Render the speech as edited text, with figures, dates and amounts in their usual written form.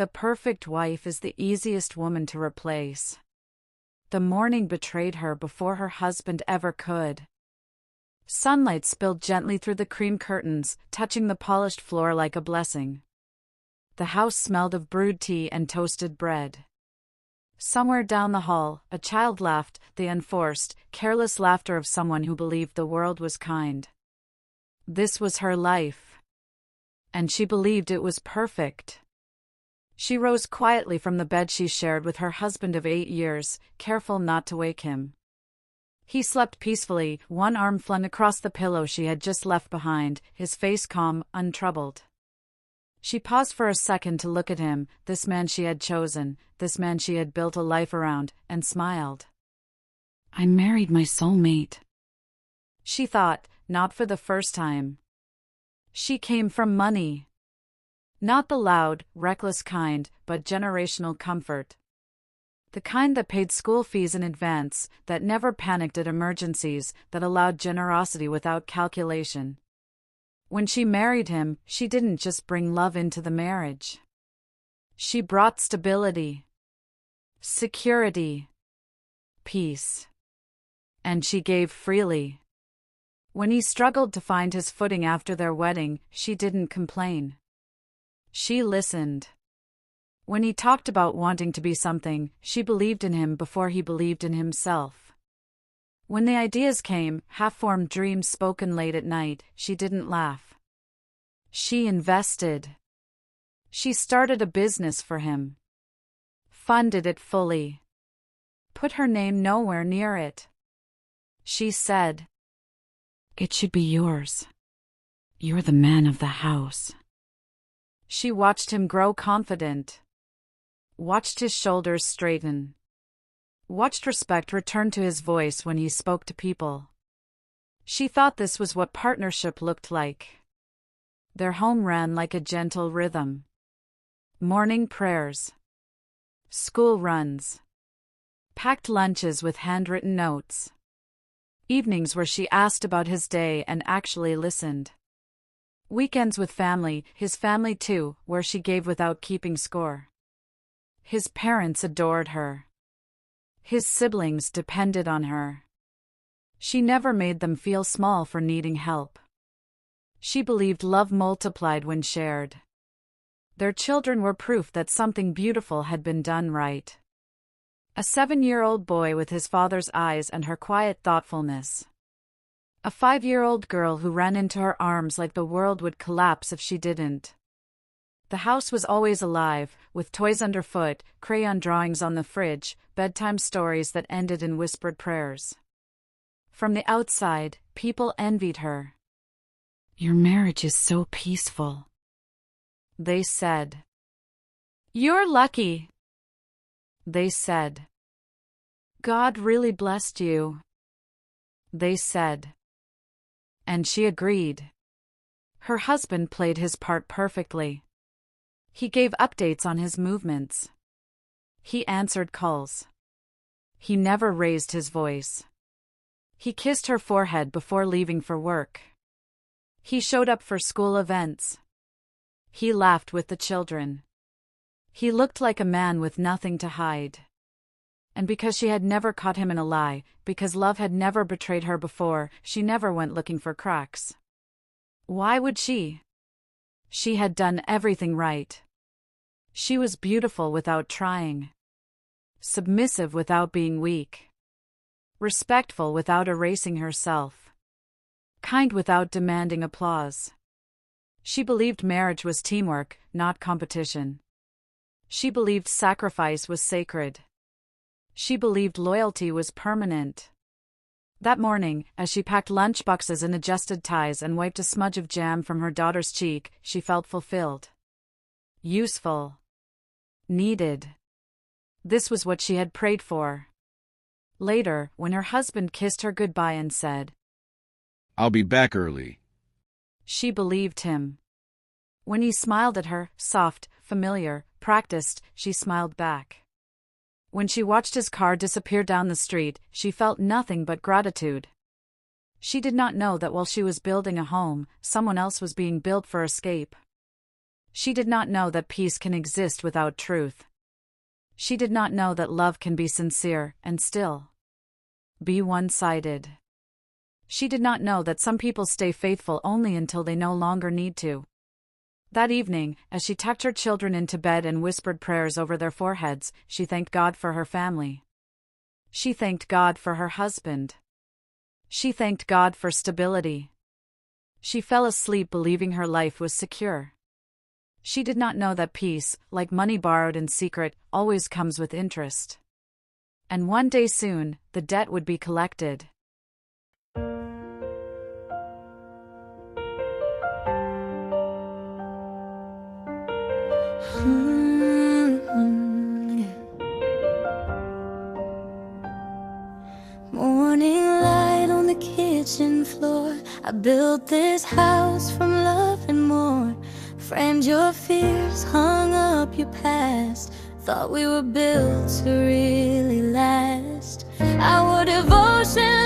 The perfect wife is the easiest woman to replace. The morning betrayed her before her husband ever could. Sunlight spilled gently through the cream curtains, touching the polished floor like a blessing. The house smelled of brewed tea and toasted bread. Somewhere down the hall, a child laughed, the unforced, careless laughter of someone who believed the world was kind. This was her life. And she believed it was perfect. She rose quietly from the bed she shared with her husband of 8 years, careful not to wake him. He slept peacefully, one arm flung across the pillow she had just left behind, his face calm, untroubled. She paused for a second to look at him, this man she had chosen, this man she had built a life around, and smiled. "I married my soulmate," she thought, not for the first time. She came from money. Not the loud, reckless kind, but generational comfort. The kind that paid school fees in advance, that never panicked at emergencies, that allowed generosity without calculation. When she married him, she didn't just bring love into the marriage. She brought stability, security, peace. And she gave freely. When he struggled to find his footing after their wedding, she didn't complain. She listened. When he talked about wanting to be something, she believed in him before he believed in himself. When the ideas came, half-formed dreams spoken late at night, she didn't laugh. She invested. She started a business for him. Funded it fully. Put her name nowhere near it. She said, "It should be yours. You're the man of the house." She watched him grow confident. Watched his shoulders straighten. Watched respect return to his voice when he spoke to people. She thought this was what partnership looked like. Their home ran like a gentle rhythm. Morning prayers. School runs. Packed lunches with handwritten notes. Evenings where she asked about his day and actually listened. Weekends with family, his family too, where she gave without keeping score. His parents adored her. His siblings depended on her. She never made them feel small for needing help. She believed love multiplied when shared. Their children were proof that something beautiful had been done right. A 7-year-old boy with his father's eyes and her quiet thoughtfulness. A 5-year-old girl who ran into her arms like the world would collapse if she didn't. The house was always alive, with toys underfoot, crayon drawings on the fridge, bedtime stories that ended in whispered prayers. From the outside, people envied her. "Your marriage is so peaceful," they said. "You're lucky," they said. "God really blessed you," they said. And she agreed. Her husband played his part perfectly. He gave updates on his movements. He answered calls. He never raised his voice. He kissed her forehead before leaving for work. He showed up for school events. He laughed with the children. He looked like a man with nothing to hide. And because she had never caught him in a lie, because love had never betrayed her before, she never went looking for cracks. Why would she? She had done everything right. She was beautiful without trying. Submissive without being weak. Respectful without erasing herself. Kind without demanding applause. She believed marriage was teamwork, not competition. She believed sacrifice was sacred. She believed loyalty was permanent. That morning, as she packed lunchboxes and adjusted ties and wiped a smudge of jam from her daughter's cheek, she felt fulfilled. Useful. Needed. This was what she had prayed for. Later, when her husband kissed her goodbye and said, "I'll be back early," she believed him. When he smiled at her, soft, familiar, practiced, she smiled back. When she watched his car disappear down the street, she felt nothing but gratitude. She did not know that while she was building a home, someone else was being built for escape. She did not know that peace can exist without truth. She did not know that love can be sincere and still be one-sided. She did not know that some people stay faithful only until they no longer need to. That evening, as she tucked her children into bed and whispered prayers over their foreheads, she thanked God for her family. She thanked God for her husband. She thanked God for stability. She fell asleep believing her life was secure. She did not know that peace, like money borrowed in secret, always comes with interest. And one day soon, the debt would be collected. Morning light on the kitchen floor. I built this house from love and more. Framed your fears, hung up your past. Thought we were built to really last. Our devotion